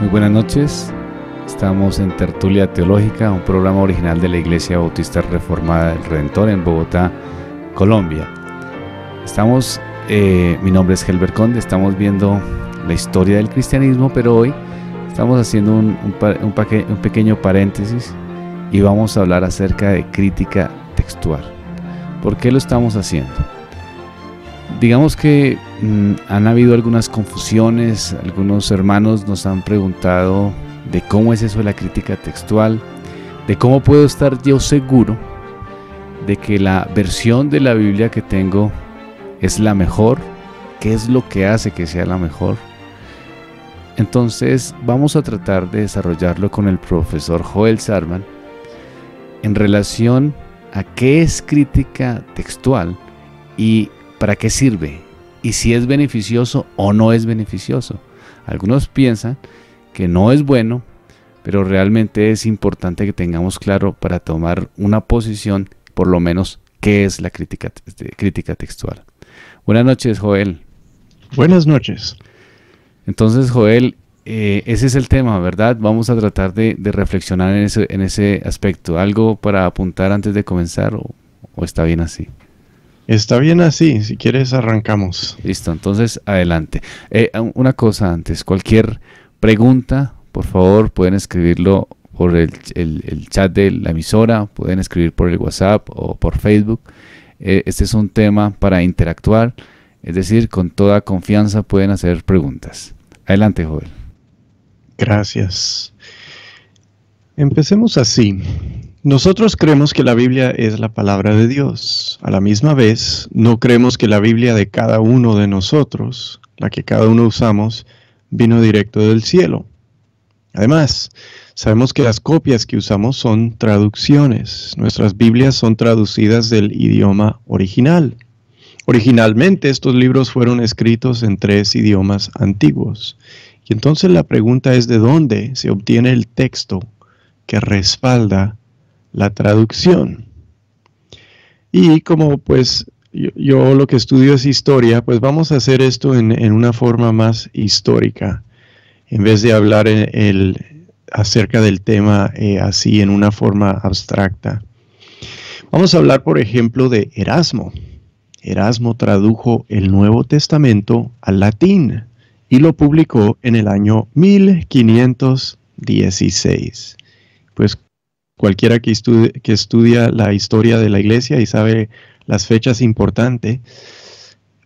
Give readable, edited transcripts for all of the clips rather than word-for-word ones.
Muy buenas noches, estamos en Tertulia Teológica, un programa original de la Iglesia Bautista Reformada del Redentor en Bogotá, Colombia. Mi nombre es Helber Conde, estamos viendo la historia del cristianismo, pero hoy estamos haciendo un pequeño paréntesis y vamos a hablar acerca de crítica textual. ¿Por qué lo estamos haciendo? Digamos que han habido algunas confusiones, algunos hermanos nos han preguntado de cómo es eso de la crítica textual, de cómo puedo estar yo seguro de que la versión de la Biblia que tengo es la mejor, qué es lo que hace que sea la mejor. Entonces vamos a tratar de desarrollarlo con el profesor Joel Sarman en relación a qué es crítica textual y para qué sirve, y si es beneficioso o no es beneficioso. Algunos piensan que no es bueno, pero realmente es importante que tengamos claro para tomar una posición, por lo menos, qué es la crítica textual. Buenas noches, Joel. Buenas noches. Entonces, Joel, ese es el tema, ¿verdad? Vamos a tratar de reflexionar en ese aspecto. ¿Algo para apuntar antes de comenzar o está bien así? Está bien así, si quieres arrancamos. Listo, entonces adelante. Una cosa antes, cualquier pregunta, por favor, pueden escribirlo por el chat de la emisora, pueden escribir por el WhatsApp o por Facebook. Este es un tema para interactuar, es decir, con toda confianza pueden hacer preguntas. Adelante, Joel. Gracias. Empecemos así. Nosotros creemos que la Biblia es la palabra de Dios. A la misma vez, no creemos que la Biblia de cada uno de nosotros, la que cada uno usamos, vino directo del cielo. Además, sabemos que las copias que usamos son traducciones. Nuestras Biblias son traducidas del idioma original. Originalmente, estos libros fueron escritos en 3 idiomas antiguos. Y entonces la pregunta es: ¿de dónde se obtiene el texto que respalda la traducción? Y como pues yo lo que estudio es historia, pues vamos a hacer esto en una forma más histórica, en vez de hablar acerca del tema así en una forma abstracta. Vamos a hablar, por ejemplo, de Erasmo. Erasmo tradujo el Nuevo Testamento al latín y lo publicó en el año 1516. Pues cualquiera que estudia la historia de la iglesia y sabe las fechas importantes,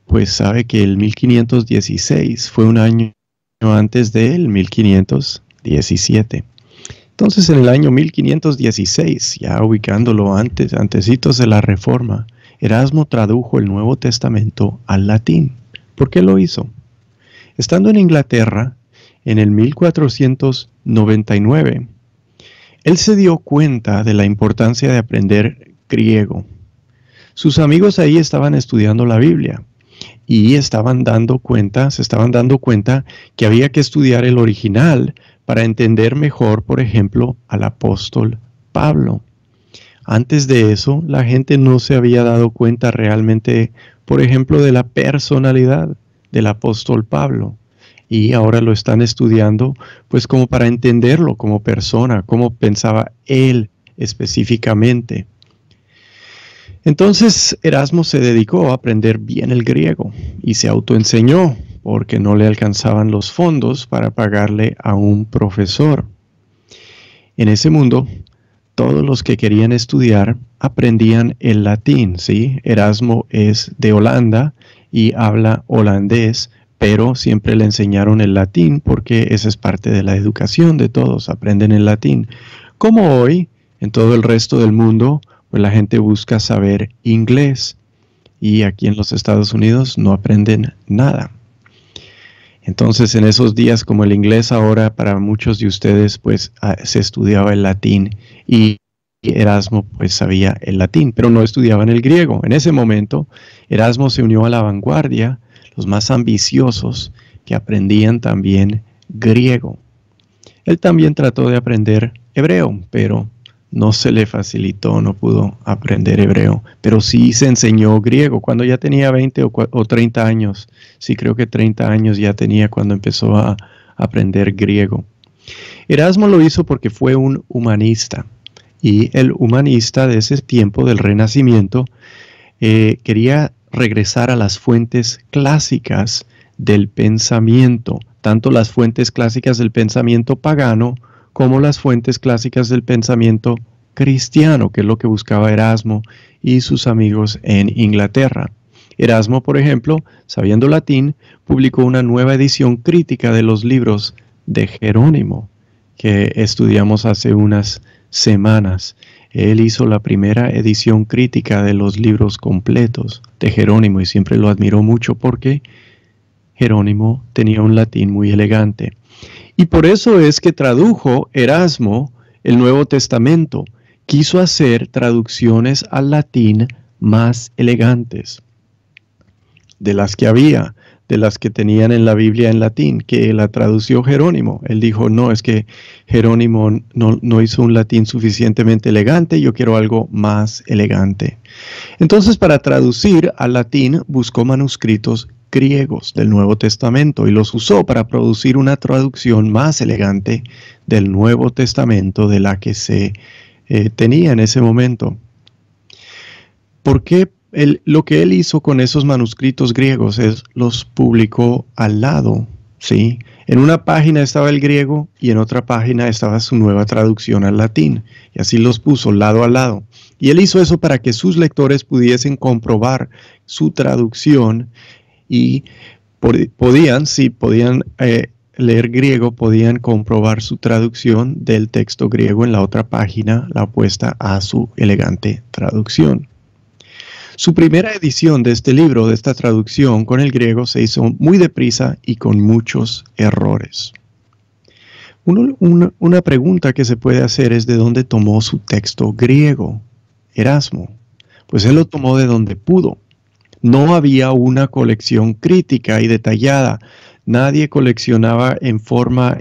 pues sabe que el 1516 fue un año antes del 1517. Entonces, en el año 1516, ya ubicándolo antecitos de la Reforma, Erasmo tradujo el Nuevo Testamento al latín. ¿Por qué lo hizo? Estando en Inglaterra, en el 1499, él se dio cuenta de la importancia de aprender griego. Sus amigos ahí estaban estudiando la Biblia y se estaban dando cuenta que había que estudiar el original para entender mejor, por ejemplo, al apóstol Pablo. Antes de eso, la gente no se había dado cuenta realmente, por ejemplo, de la personalidad del apóstol Pablo. Y ahora lo están estudiando, pues como para entenderlo como persona, cómo pensaba él específicamente. Entonces Erasmo se dedicó a aprender bien el griego y se autoenseñó porque no le alcanzaban los fondos para pagarle a un profesor. En ese mundo, todos los que querían estudiar aprendían el latín, ¿sí? Erasmo es de Holanda y habla holandés, pero siempre le enseñaron el latín porque esa es parte de la educación de todos, aprenden el latín. Como hoy, en todo el resto del mundo, pues la gente busca saber inglés y aquí en los Estados Unidos no aprenden nada. Entonces, en esos días, como el inglés ahora para muchos de ustedes, pues se estudiaba el latín y Erasmo pues sabía el latín, pero no estudiaban el griego. En ese momento, Erasmo se unió a la vanguardia, los más ambiciosos que aprendían también griego. Él también trató de aprender hebreo, pero no se le facilitó, no pudo aprender hebreo, pero sí se enseñó griego cuando ya tenía 20 o 30 años. Sí, creo que 30 años ya tenía cuando empezó a aprender griego. Erasmo lo hizo porque fue un humanista, y el humanista de ese tiempo del Renacimiento quería regresar a las fuentes clásicas del pensamiento, tanto las fuentes clásicas del pensamiento pagano como las fuentes clásicas del pensamiento cristiano, que es lo que buscaba Erasmo y sus amigos en Inglaterra. Erasmo, por ejemplo, sabiendo latín, publicó una nueva edición crítica de los libros de Jerónimo, que estudiamos hace unas semanas. Él hizo la primera edición crítica de los libros completos de Jerónimo y siempre lo admiró mucho porque Jerónimo tenía un latín muy elegante. Y por eso es que tradujo Erasmo el Nuevo Testamento. Quiso hacer traducciones al latín más elegantes de las que había, de las que tenían en la Biblia en latín, que la tradució Jerónimo. Él dijo, no, es que Jerónimo no hizo un latín suficientemente elegante, yo quiero algo más elegante. Entonces, para traducir al latín, buscó manuscritos griegos del Nuevo Testamento y los usó para producir una traducción más elegante del Nuevo Testamento de la que se tenía en ese momento. ¿Por qué? Lo que él hizo con esos manuscritos griegos es los publicó al lado, ¿sí? En una página estaba el griego y en otra página estaba su nueva traducción al latín, y así los puso lado a lado. Y él hizo eso para que sus lectores pudiesen comprobar su traducción y podían leer griego, podían comprobar su traducción del texto griego en la otra página, la opuesta a su elegante traducción. Su primera edición de este libro, de esta traducción con el griego, se hizo muy deprisa y con muchos errores. Una pregunta que se puede hacer es de dónde tomó su texto griego, Erasmo. Pues él lo tomó de donde pudo. No había una colección crítica y detallada. Nadie coleccionaba en forma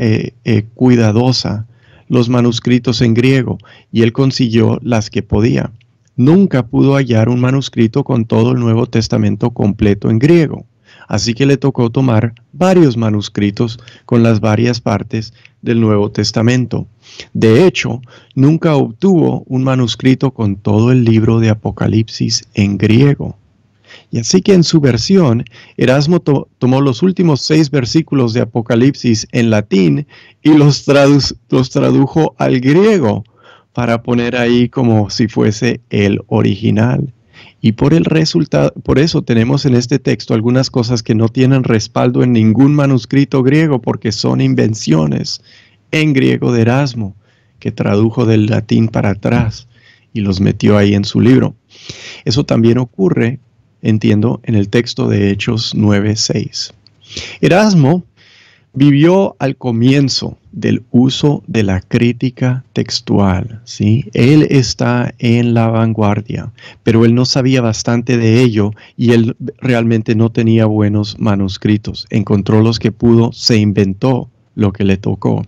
cuidadosa los manuscritos en griego, y él consiguió las que podía. Nunca pudo hallar un manuscrito con todo el Nuevo Testamento completo en griego, así que le tocó tomar varios manuscritos con las varias partes del Nuevo Testamento. De hecho, nunca obtuvo un manuscrito con todo el libro de Apocalipsis en griego. Y así que en su versión, Erasmo tomó los últimos 6 versículos de Apocalipsis en latín y los tradujo al griego, para poner ahí como si fuese el original. Y por eso tenemos en este texto algunas cosas que no tienen respaldo en ningún manuscrito griego, porque son invenciones en griego de Erasmo, que tradujo del latín para atrás y los metió ahí en su libro. Eso también ocurre, entiendo, en el texto de Hechos 9:6. Erasmo vivió al comienzo del uso de la crítica textual, ¿sí? Él está en la vanguardia, pero él no sabía bastante de ello y él realmente no tenía buenos manuscritos. Encontró los que pudo, se inventó lo que le tocó,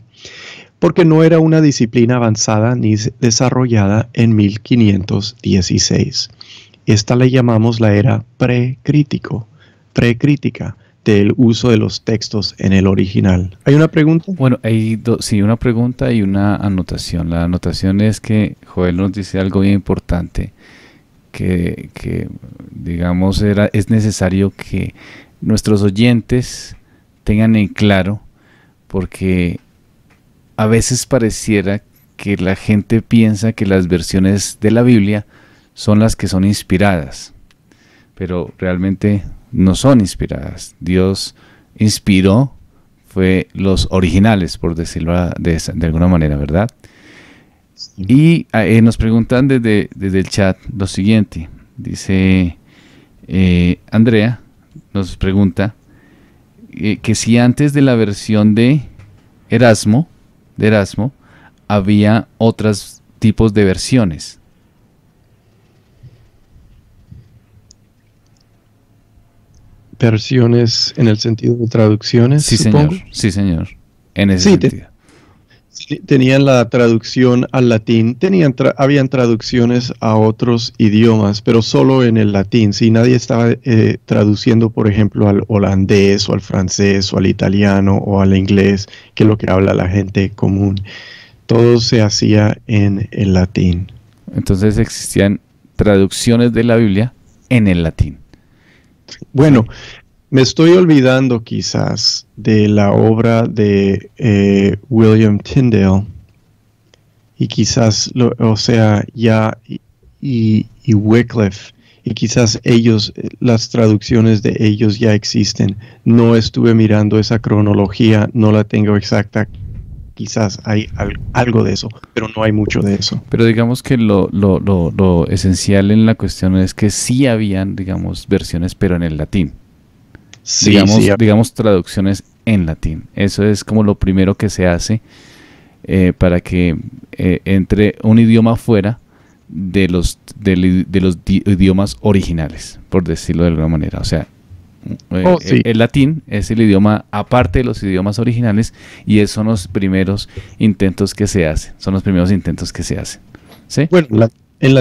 porque no era una disciplina avanzada ni desarrollada en 1516. Esta le llamamos la era precrítica del uso de los textos en el original. ¿Hay una pregunta? Bueno, hay sí, una pregunta y una anotación. La anotación es que Joel nos dice algo bien importante, que digamos, es necesario que nuestros oyentes tengan en claro, porque a veces pareciera que la gente piensa que las versiones de la Biblia son las que son inspiradas, pero realmente no son inspiradas. Dios inspiró, fue los originales, por decirlo de alguna manera, ¿verdad? Sí. Y nos preguntan desde el chat lo siguiente. Dice Andrea, nos pregunta que si antes de la versión de Erasmo, había otros tipos de versiones. Versiones en el sentido de traducciones, sí, supongo. Señor. Sí, señor. En ese sentido. Sí, tenían la traducción al latín, habían traducciones a otros idiomas, pero solo en el latín. Si nadie estaba traduciendo, por ejemplo, al holandés o al francés o al italiano o al inglés, que es lo que habla la gente común. Todo se hacía en el latín. Entonces existían traducciones de la Biblia en el latín. Bueno, me estoy olvidando quizás de la obra de William Tyndale y quizás, y Wycliffe, y quizás ellos, las traducciones de ellos ya existen. No estuve mirando esa cronología, no la tengo exacta. Quizás hay algo de eso, pero no hay mucho de eso. Pero digamos que lo esencial en la cuestión es que sí habían, digamos, versiones, pero en el latín. Sí, digamos traducciones en latín. Eso es como lo primero que se hace para que entre un idioma fuera de los idiomas originales, por decirlo de alguna manera. O sea, sí. el latín es el idioma aparte de los idiomas originales y esos son los primeros intentos que se hacen. ¿Sí? Bueno, en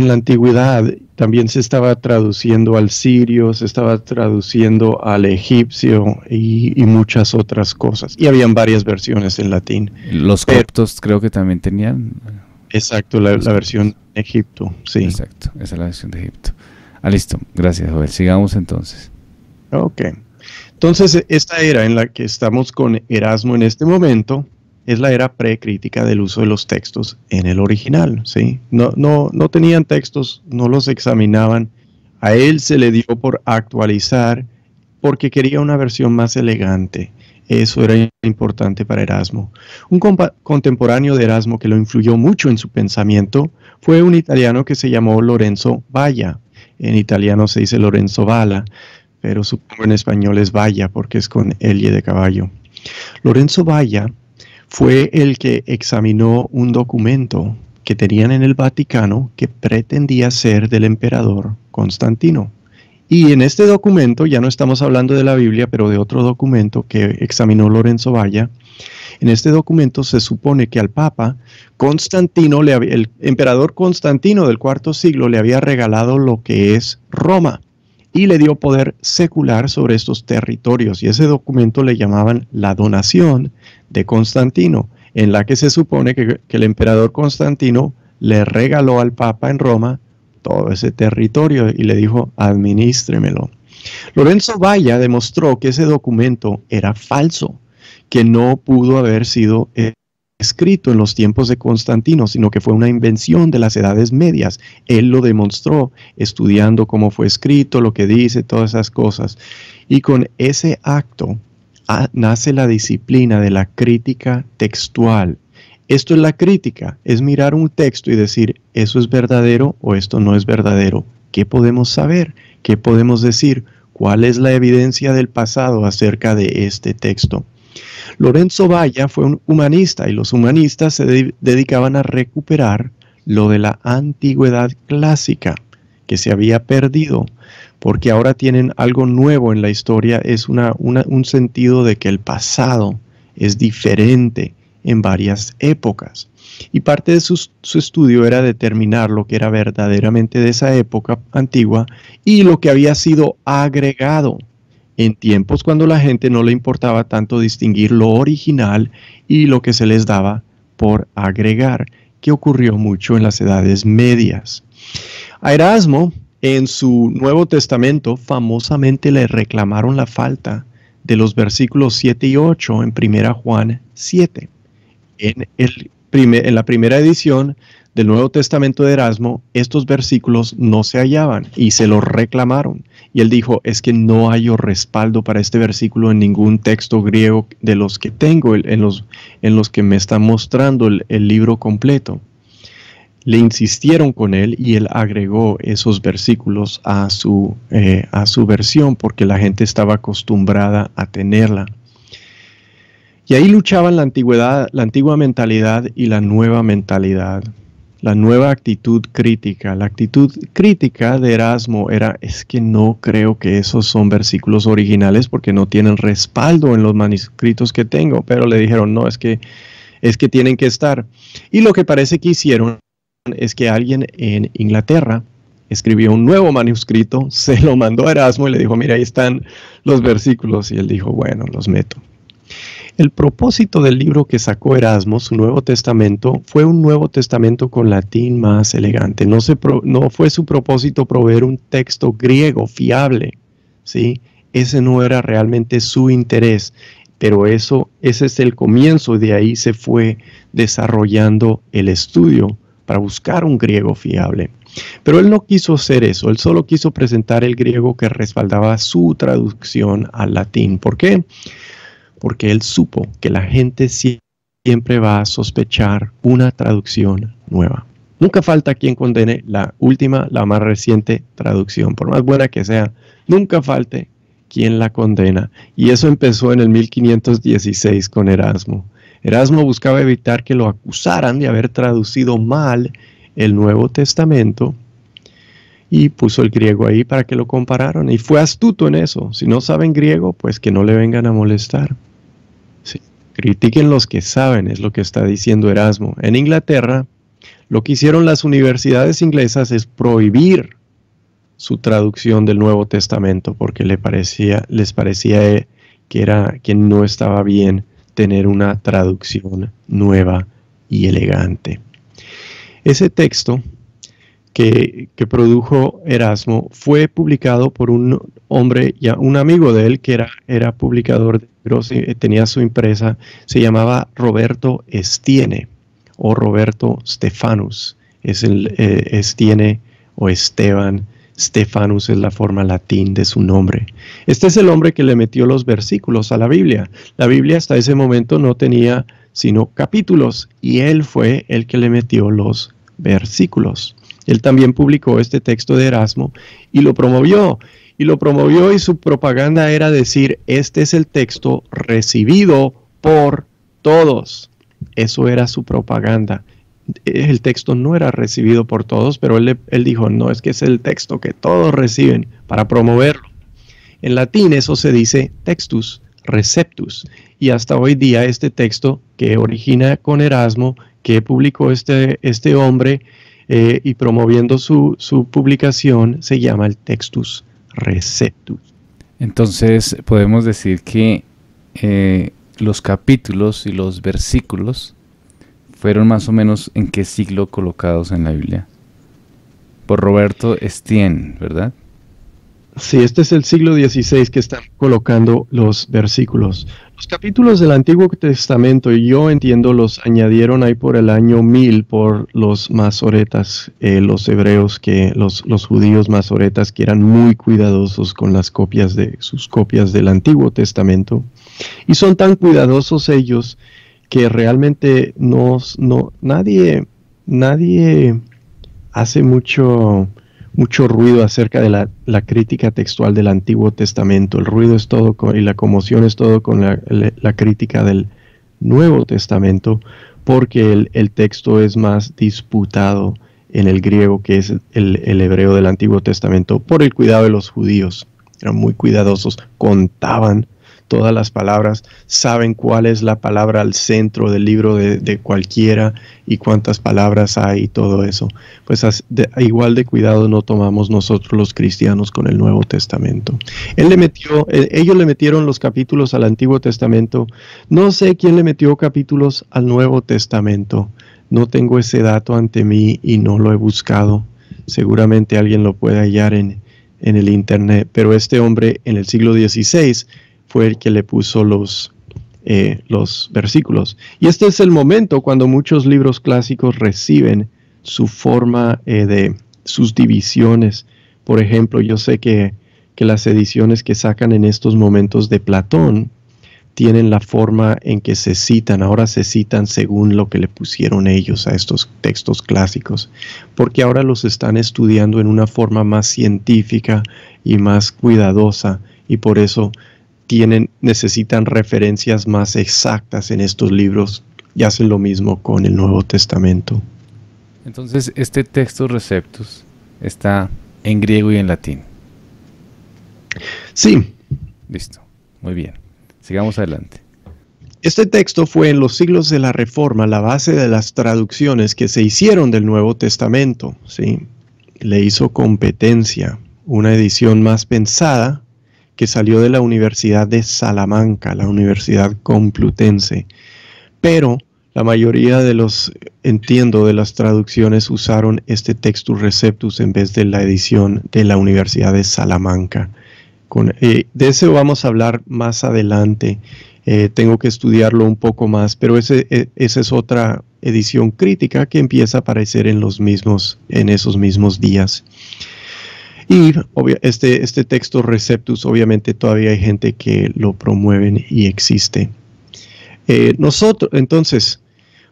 la antigüedad también se estaba traduciendo al sirio, se estaba traduciendo al egipcio y muchas otras cosas. Y habían varias versiones en latín. Los coptos creo que también tenían. Exacto, la versión de Egipto, sí. Exacto, esa es la versión de Egipto. Listo, gracias, Joel. Sigamos entonces. Ok. Entonces, esta era en la que estamos con Erasmo en este momento es la era precrítica del uso de los textos en el original, ¿sí? No tenían textos, no los examinaban. A él se le dio por actualizar porque quería una versión más elegante. Eso era importante para Erasmo. Un contemporáneo de Erasmo que lo influyó mucho en su pensamiento fue un italiano que se llamó Lorenzo Valla. En italiano se dice Lorenzo Valla, pero supongo en español es Valla porque es con L de caballo. Lorenzo Valla fue el que examinó un documento que tenían en el Vaticano que pretendía ser del emperador Constantino. Y en este documento, ya no estamos hablando de la Biblia, pero de otro documento que examinó Lorenzo Valla, en este documento se supone que al Papa Constantino, el emperador Constantino del IV siglo le había regalado lo que es Roma y le dio poder secular sobre estos territorios. Y ese documento le llamaban la donación de Constantino, en la que se supone que el emperador Constantino le regaló al Papa en Roma todo ese territorio y le dijo, administremelo. Lorenzo Valla demostró que ese documento era falso, que no pudo haber sido escrito en los tiempos de Constantino, sino que fue una invención de las edades medias. Él lo demostró estudiando cómo fue escrito, lo que dice, todas esas cosas. Y con ese acto nace la disciplina de la crítica textual. Esto es la crítica, es mirar un texto y decir, ¿eso es verdadero o esto no es verdadero? ¿Qué podemos saber? ¿Qué podemos decir? ¿Cuál es la evidencia del pasado acerca de este texto? Lorenzo Valla fue un humanista y los humanistas se dedicaban a recuperar lo de la antigüedad clásica que se había perdido, porque ahora tienen algo nuevo en la historia, es un sentido de que el pasado es diferente en varias épocas. Y parte de su estudio era determinar lo que era verdaderamente de esa época antigua y lo que había sido agregado en tiempos cuando la gente no le importaba tanto distinguir lo original y lo que se les daba por agregar, que ocurrió mucho en las edades medias. A Erasmo, en su Nuevo Testamento, famosamente le reclamaron la falta de los versículos 7 y 8 en 1 Juan 7. En la primera edición del Nuevo Testamento de Erasmo, estos versículos no se hallaban y se los reclamaron. Y él dijo, es que no hallo respaldo para este versículo en ningún texto griego de los que tengo, en los que me están mostrando el libro completo. Le insistieron con él y él agregó esos versículos a su versión porque la gente estaba acostumbrada a tenerla. Y ahí luchaban la antigua mentalidad y la nueva mentalidad, la nueva actitud crítica. La actitud crítica de Erasmo es que no creo que esos son versículos originales porque no tienen respaldo en los manuscritos que tengo, pero le dijeron, no, es que es que tienen que estar. Y lo que parece que hicieron es que alguien en Inglaterra escribió un nuevo manuscrito, se lo mandó a Erasmo y le dijo, mira, ahí están los versículos. Y él dijo, bueno, los meto. El propósito del libro que sacó Erasmo, su Nuevo Testamento, fue un Nuevo Testamento con latín más elegante. No fue su propósito proveer un texto griego fiable, ¿sí? Ese no era realmente su interés, pero ese es el comienzo, y de ahí se fue desarrollando el estudio para buscar un griego fiable. Pero él no quiso hacer eso, él solo quiso presentar el griego que respaldaba su traducción al latín. ¿Por qué? Porque él supo que la gente siempre va a sospechar una traducción nueva. Nunca falta quien condene la última, la más reciente traducción, por más buena que sea, nunca falte quien la condena. Y eso empezó en el 1516 con Erasmo. Erasmo buscaba evitar que lo acusaran de haber traducido mal el Nuevo Testamento y puso el griego ahí para que lo compararan. Y fue astuto en eso. Si no saben griego, pues que no le vengan a molestar. Sí. Critiquen los que saben, es lo que está diciendo Erasmo. En Inglaterra, lo que hicieron las universidades inglesas es prohibir su traducción del Nuevo Testamento porque les parecía que no estaba bien tener una traducción nueva y elegante. Ese texto que produjo Erasmo fue publicado por un hombre, un amigo de él que era publicador de libros, tenía su empresa, se llamaba Roberto Estienne o Roberto Stephanus, es el Estienne o Esteban. Stephanus es la forma latín de su nombre. Este es el hombre que le metió los versículos a la Biblia. La Biblia hasta ese momento no tenía sino capítulos y él fue el que le metió los versículos. Él también publicó este texto de Erasmo y lo promovió. Y su propaganda era decir, este es el texto recibido por todos. Eso era su propaganda. El texto no era recibido por todos, pero él dijo, no, es que es el texto que todos reciben para promoverlo. En latín eso se dice textus receptus, y hasta hoy día este texto que origina con Erasmo, que publicó este hombre y promoviendo su publicación, se llama el textus receptus. Entonces podemos decir que los capítulos y los versículos fueron más o menos en qué siglo colocados en la Biblia. Por Roberto Estienne, ¿verdad? Sí, este es el siglo XVI que están colocando los versículos. Los capítulos del Antiguo Testamento, yo entiendo, los añadieron ahí por el año 1000 por los masoretas, los hebreos, los judíos masoretas que eran muy cuidadosos con sus copias del Antiguo Testamento. Y son tan cuidadosos ellos que realmente nadie hace mucho ruido acerca de la crítica textual del Antiguo Testamento. El ruido es todo y la conmoción es todo con la crítica del Nuevo Testamento, porque el texto es más disputado en el griego, que es el hebreo del Antiguo Testamento, por el cuidado de los judíos. Eran muy cuidadosos, contaban todas las palabras, saben cuál es la palabra al centro del libro de cualquiera y cuántas palabras hay y todo eso. Pues igual de cuidado no tomamos nosotros los cristianos con el Nuevo Testamento. Ellos le metieron los capítulos al Antiguo Testamento. No sé quién le metió capítulos al Nuevo Testamento. No tengo ese dato ante mí y no lo he buscado. Seguramente alguien lo puede hallar en el internet, pero este hombre en el siglo XVI fue el que le puso los versículos. Y este es el momento cuando muchos libros clásicos reciben su forma de sus divisiones. Por ejemplo, yo sé que las ediciones que sacan en estos momentos de Platón tienen la forma en que se citan. Ahora se citan según lo que le pusieron ellos a estos textos clásicos, porque ahora los están estudiando en una forma más científica y más cuidadosa, y por eso necesitan referencias más exactas en estos libros, y hacen lo mismo con el Nuevo Testamento. Entonces, este texto Receptus está en griego y en latín. Sí. Listo, muy bien. Sigamos adelante. Este texto fue en los siglos de la Reforma la base de las traducciones que se hicieron del Nuevo Testamento, ¿sí? Le hizo competencia una edición más pensada que salió de la Universidad de Salamanca, la Universidad Complutense. Pero la mayoría de de las traducciones usaron este Textus Receptus en vez de la edición de la Universidad de Salamanca. De eso vamos a hablar más adelante. Tengo que estudiarlo un poco más, pero esa es otra edición crítica que empieza a aparecer en esos mismos días. Y este Textus Receptus, obviamente todavía hay gente que lo promueven y existe. Entonces,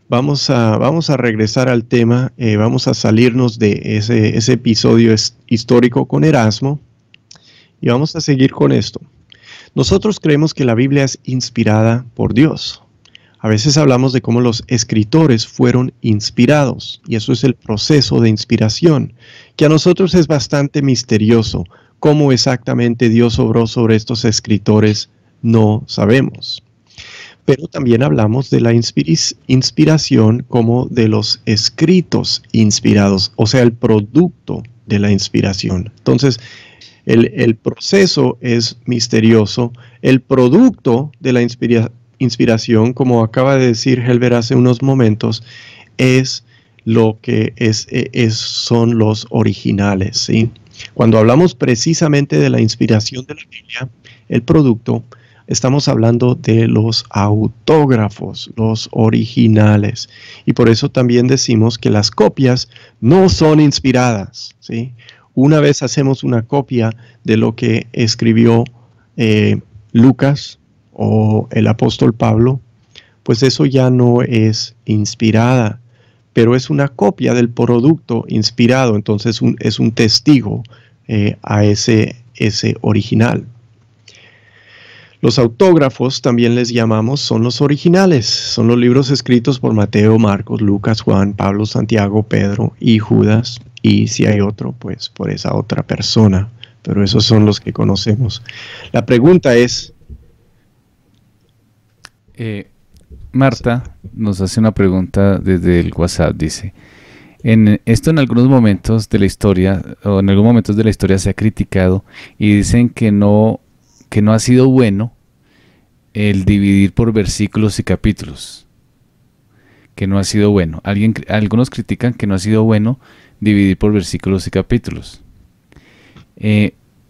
vamos a regresar al tema, vamos a salirnos de ese episodio histórico con Erasmo y vamos a seguir con esto. Nosotros creemos que la Biblia es inspirada por Dios. A veces hablamos de cómo los escritores fueron inspirados, y eso es el proceso de inspiración, que a nosotros es bastante misterioso. Cómo exactamente Dios obró sobre estos escritores, no sabemos. Pero también hablamos de la inspiración como de los escritos inspirados, o sea, el producto de la inspiración. Entonces, el proceso es misterioso. El producto de la inspiración, como acaba de decir Helber hace unos momentos, es lo que son los originales, ¿sí? Cuando hablamos precisamente de la inspiración de la Biblia, el producto, estamos hablando de los autógrafos, los originales. Y por eso también decimos que las copias no son inspiradas, ¿sí? Una vez hacemos una copia de lo que escribió Lucas o el apóstol Pablo, pues eso ya no es inspirada, pero es una copia del producto inspirado, entonces es un testigo a ese original. Los autógrafos, también les llamamos, son los originales, son los libros escritos por Mateo, Marcos, Lucas, Juan, Pablo, Santiago, Pedro y Judas, y si hay otro, pues por esa otra persona, pero esos son los que conocemos. La pregunta es... Marta nos hace una pregunta desde el WhatsApp, dice, en algunos momentos de la historia, o en algunos momentos de la historia se ha criticado y dicen que no ha sido bueno el dividir por versículos y capítulos, que no ha sido bueno. Algunos critican que no ha sido bueno dividir por versículos y capítulos.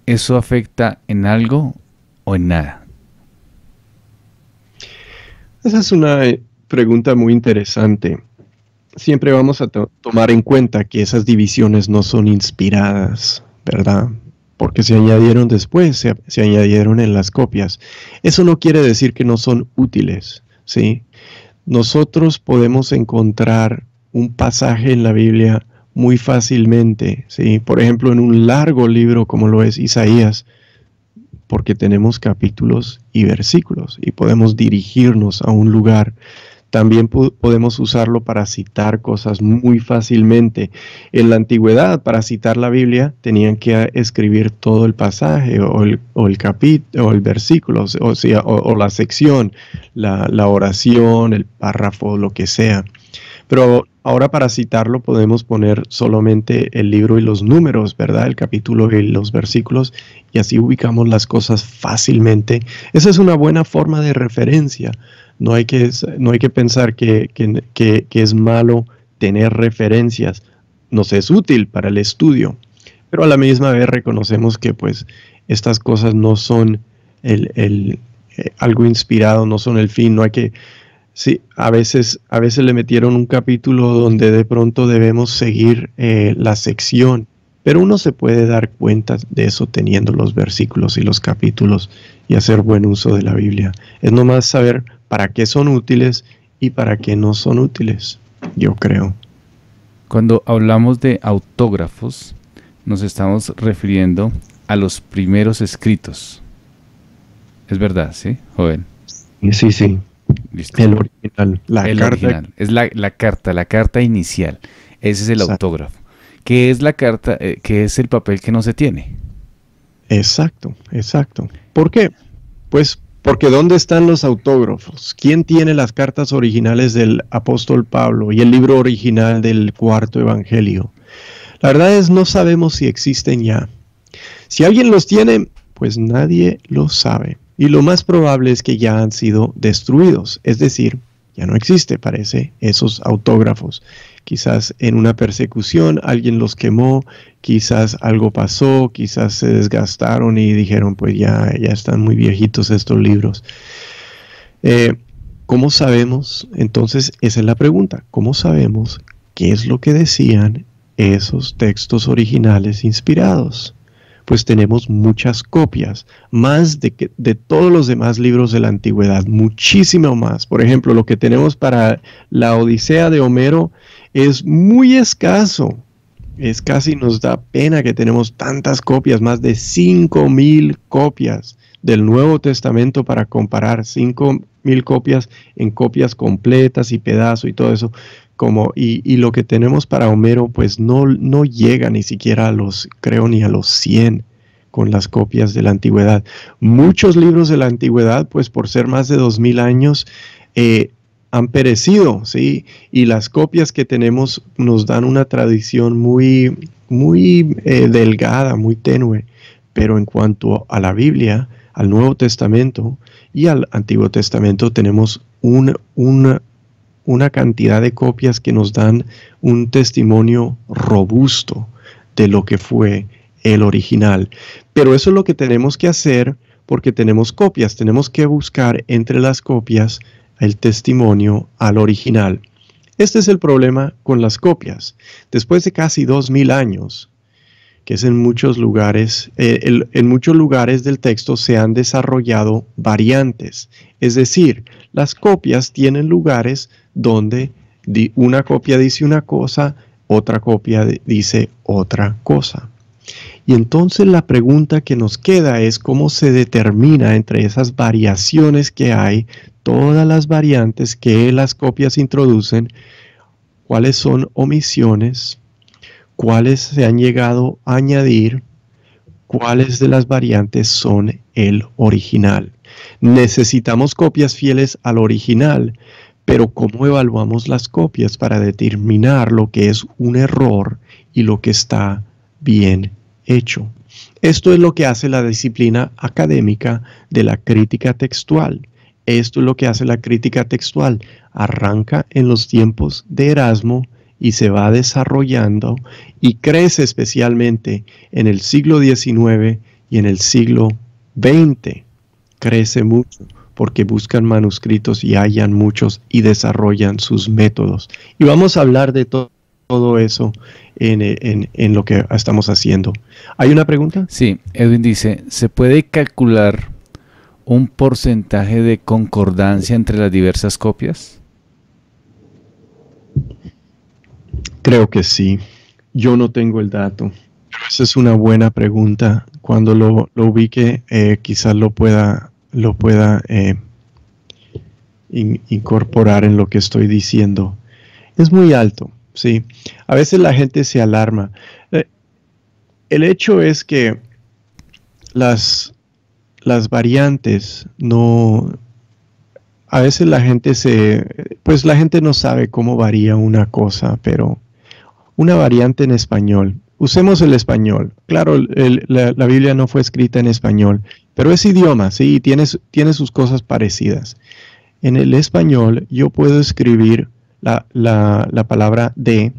¿Eso afecta en algo o en nada? Esa es una pregunta muy interesante. Siempre vamos a tomar en cuenta que esas divisiones no son inspiradas, ¿verdad? Porque se añadieron después, se añadieron en las copias. Eso no quiere decir que no son útiles, ¿sí? Nosotros podemos encontrar un pasaje en la Biblia muy fácilmente, ¿sí? Por ejemplo, en un largo libro como lo es Isaías, porque tenemos capítulos y versículos y podemos dirigirnos a un lugar. También podemos usarlo para citar cosas muy fácilmente. En la antigüedad, para citar la Biblia, tenían que escribir todo el pasaje o el capítulo o el versículo, o la sección, la oración, el párrafo, lo que sea. Pero ahora para citarlo podemos poner solamente el libro y los números, ¿verdad? El capítulo y los versículos, y así ubicamos las cosas fácilmente. Esa es una buena forma de referencia. No hay que pensar que es malo tener referencias. Nos es útil para el estudio, pero a la misma vez reconocemos que pues estas cosas no son algo inspirado, no son el fin. No hay que... Sí, a veces le metieron un capítulo donde de pronto debemos seguir la sección, pero uno se puede dar cuenta de eso teniendo los versículos y los capítulos y hacer buen uso de la Biblia. Es nomás saber para qué son útiles y para qué no son útiles, yo creo. Cuando hablamos de autógrafos, nos estamos refiriendo a los primeros escritos. Es verdad, ¿sí, joven? Sí, sí. Listo. El original, original. Es la carta inicial. Ese es el autógrafo. ¿Qué es la carta? ¿Qué es el papel que no se tiene? Exacto. ¿Por qué? Pues Porque ¿dónde están los autógrafos? ¿Quién tiene las cartas originales del apóstol Pablo y el libro original del cuarto evangelio? La verdad es, no sabemos si existen ya. Si alguien los tiene, pues nadie lo sabe. Y lo más probable es que ya han sido destruidos. Es decir, ya no existe, parece, esos autógrafos. Quizás en una persecución alguien los quemó, quizás algo pasó, quizás se desgastaron y dijeron, pues ya están muy viejitos estos libros. ¿Cómo sabemos? Entonces, esa es la pregunta. ¿Cómo sabemos qué es lo que decían esos textos originales inspirados? Pues tenemos muchas copias, más de todos los demás libros de la antigüedad, muchísimo más. Por ejemplo, lo que tenemos para la Odisea de Homero es muy escaso. Es casi nos da pena que tenemos tantas copias, más de 5,000 copias del Nuevo Testamento para comparar, 5,000 copias en copias completas y pedazos y todo eso. Y lo que tenemos para Homero pues no llega ni siquiera a los, creo, ni a los 100 con las copias de la antigüedad. Muchos libros de la antigüedad pues por ser más de 2,000 años han perecido, ¿sí? Y las copias que tenemos nos dan una tradición muy delgada, muy tenue. Pero en cuanto a la Biblia, al Nuevo Testamento y al Antiguo Testamento tenemos una cantidad de copias que nos dan un testimonio robusto de lo que fue el original. Pero eso es lo que tenemos que hacer porque tenemos copias. Tenemos que buscar entre las copias el testimonio al original. Este es el problema con las copias. Después de casi 2,000 años, que es en muchos lugares, en muchos lugares del texto se han desarrollado variantes. Es decir, las copias tienen lugares donde una copia dice una cosa, otra copia dice otra cosa. Y entonces la pregunta que nos queda es cómo se determina entre esas variaciones que hay, todas las variantes que las copias introducen, cuáles son omisiones, cuáles se han llegado a añadir, cuáles de las variantes son el original. Necesitamos copias fieles al original, pero ¿cómo evaluamos las copias para determinar lo que es un error y lo que está bien hecho? Esto es lo que hace la disciplina académica de la crítica textual. Esto es lo que hace la crítica textual. Arranca en los tiempos de Erasmo y se va desarrollando y crece especialmente en el siglo XIX y en el siglo XX. Crece mucho porque buscan manuscritos y hallan muchos y desarrollan sus métodos. Y vamos a hablar de todo eso en lo que estamos haciendo. ¿Hay una pregunta? Sí, Edwin dice, ¿se puede calcular un porcentaje de concordancia entre las diversas copias? Creo que sí. Yo no tengo el dato. Pero esa es una buena pregunta. Cuando lo ubique, quizás lo pueda incorporar en lo que estoy diciendo. Es muy alto, sí. A veces la gente se alarma. El hecho es que las variantes no... A veces la gente no sabe cómo varía una cosa, pero una variante en español. Usemos el español. Claro, la Biblia no fue escrita en español, pero es idioma, sí, tiene sus cosas parecidas. En el español yo puedo escribir la palabra de,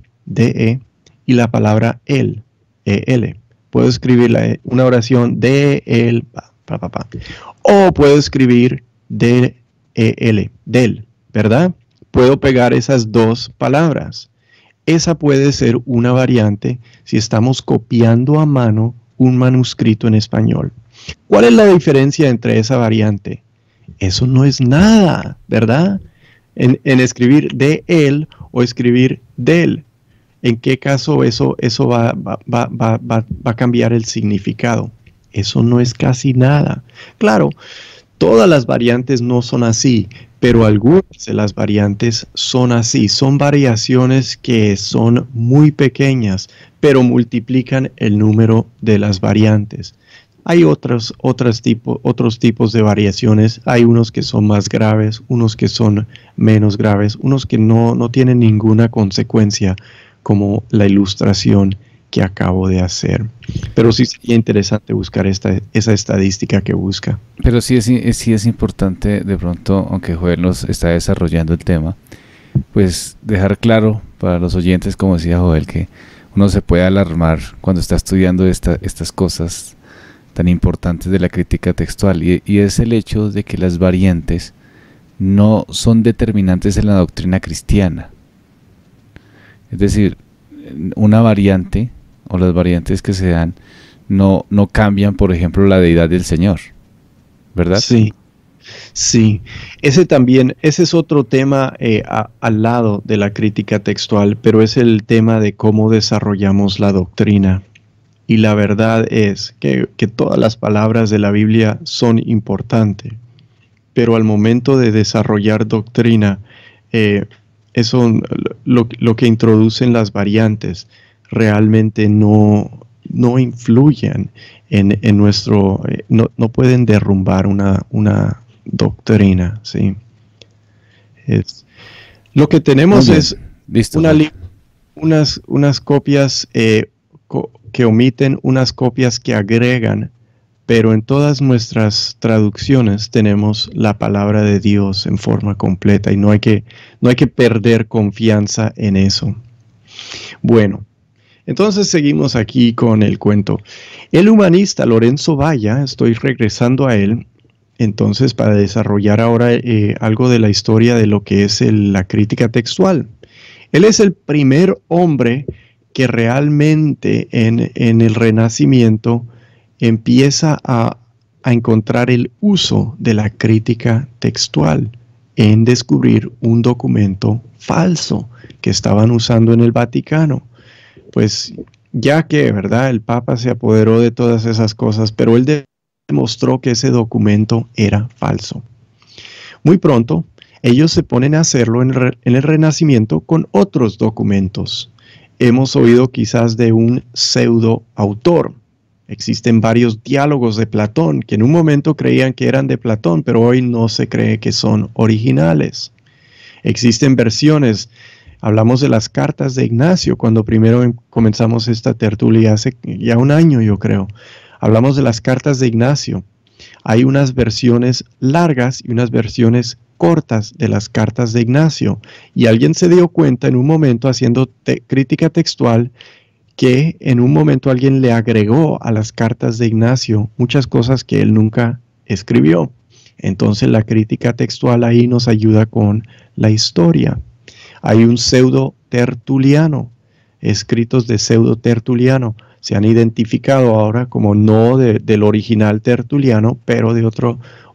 y la palabra el, el. Puedo escribir una oración de, el, o puedo escribir de, del, ¿verdad? Puedo pegar esas dos palabras. Esa puede ser una variante si estamos copiando a mano un manuscrito en español. ¿Cuál es la diferencia entre esa variante? Eso no es nada, ¿verdad? En escribir de él o escribir del. ¿En qué caso eso va a cambiar el significado? Eso no es casi nada. Claro, todas las variantes no son así, pero algunas de las variantes son así. Son variaciones que son muy pequeñas, pero multiplican el número de las variantes. Hay otros tipos de variaciones. Hay unos que son más graves, unos que son menos graves, unos que no tienen ninguna consecuencia, como la ilustración que acabo de hacer. Pero sí sería interesante buscar esa estadística que busca. Pero sí es importante, de pronto, aunque Joel nos está desarrollando el tema, pues dejar claro para los oyentes, como decía Joel, que uno se puede alarmar cuando está estudiando estas cosas tan importantes de la crítica textual, y es el hecho de que las variantes no son determinantes en la doctrina cristiana. Es decir, una variante o las variantes que se dan no cambian, por ejemplo, la deidad del Señor, ¿verdad? Sí, sí. Ese es otro tema al lado de la crítica textual, pero es el tema de cómo desarrollamos la doctrina. Y la verdad es que todas las palabras de la Biblia son importantes, pero al momento de desarrollar doctrina, eso, lo que introducen las variantes realmente no influyen en nuestro, no pueden derrumbar una doctrina, ¿sí? Lo que tenemos es unas copias que omiten, unas copias que agregan, pero en todas nuestras traducciones tenemos la palabra de Dios en forma completa, y no hay que perder confianza en eso. Bueno, entonces seguimos aquí con el cuento. El humanista Lorenzo Valla, estoy regresando a él, entonces, para desarrollar ahora algo de la historia de lo que es la crítica textual. Él es el primer hombre que realmente en el Renacimiento empieza a encontrar el uso de la crítica textual en descubrir un documento falso que estaban usando en el Vaticano. Pues ya que, ¿verdad?, el Papa se apoderó de todas esas cosas, pero él demostró que ese documento era falso. Muy pronto, ellos se ponen a hacerlo en el Renacimiento con otros documentos. Hemos oído quizás de un pseudo autor. Existen varios diálogos de Platón que en un momento creían que eran de Platón, pero hoy no se cree que son originales. Existen versiones. Hablamos de las cartas de Ignacio cuando primero comenzamos esta tertulia hace ya un año, yo creo. Hablamos de las cartas de Ignacio. Hay unas versiones largas y unas versiones cortas de las cartas de Ignacio, y alguien se dio cuenta en un momento haciendo crítica textual que en un momento alguien le agregó a las cartas de Ignacio muchas cosas que él nunca escribió. Entonces la crítica textual ahí nos ayuda con la historia. Hay un pseudo Tertuliano, escritos de pseudo Tertuliano. Se han identificado ahora como no del original Tertuliano, pero de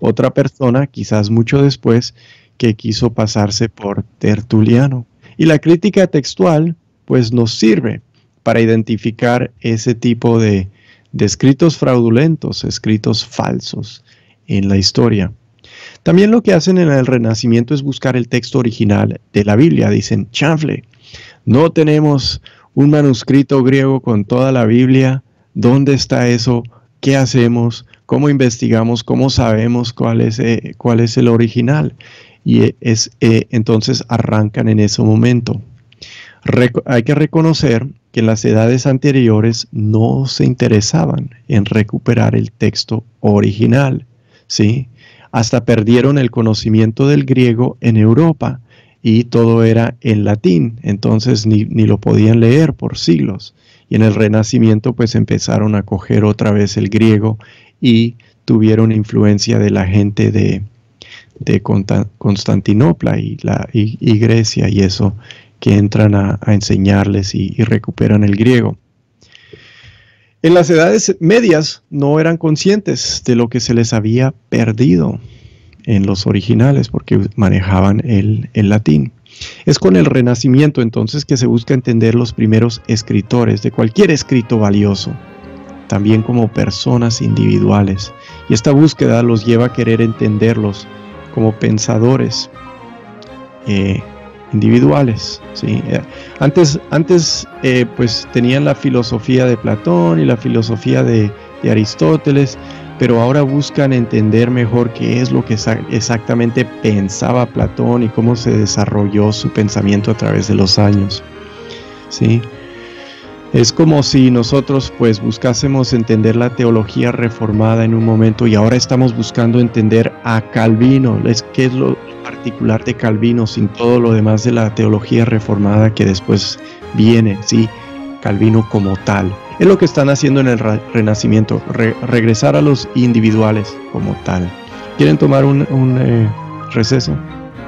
otra persona, quizás mucho después, que quiso pasarse por Tertuliano. Y la crítica textual, pues, nos sirve para identificar ese tipo de escritos fraudulentos, escritos falsos en la historia. También lo que hacen en el Renacimiento es buscar el texto original de la Biblia. Dicen, chanfle, no tenemos un manuscrito griego con toda la Biblia. ¿Dónde está eso? ¿Qué hacemos? ¿Cómo investigamos? ¿Cómo sabemos cuál es el original? Y entonces arrancan en ese momento. Hay que reconocer que en las edades anteriores no se interesaban en recuperar el texto original, ¿sí? Hasta perdieron el conocimiento del griego en Europa, y todo era en latín, entonces ni lo podían leer por siglos. Y en el Renacimiento pues empezaron a coger otra vez el griego y tuvieron influencia de la gente de Constantinopla y Grecia y eso, que entran a enseñarles y recuperan el griego. En las edades medias no eran conscientes de lo que se les había perdido en los originales porque manejaban el latín. Es con el Renacimiento entonces que se busca entender los primeros escritores de cualquier escrito valioso, también como personas individuales. Y esta búsqueda los lleva a querer entenderlos como pensadores individuales, ¿sí? Antes pues tenían la filosofía de Platón y la filosofía de de Aristóteles, pero ahora buscan entender mejor qué es lo que exactamente pensaba Platón y cómo se desarrolló su pensamiento a través de los años. ¿Sí? Es como si nosotros pues buscásemos entender la teología reformada en un momento y ahora estamos buscando entender a Calvino, qué es lo particular de Calvino sin todo lo demás de la teología reformada que después viene, ¿sí? Calvino como tal. Es lo que están haciendo en el Renacimiento, regresar a los individuales como tal. ¿Quieren tomar un receso?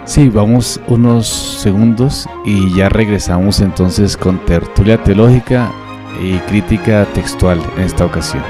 Sí, vamos unos segundos y ya regresamos entonces con tertulia teológica y crítica textual en esta ocasión.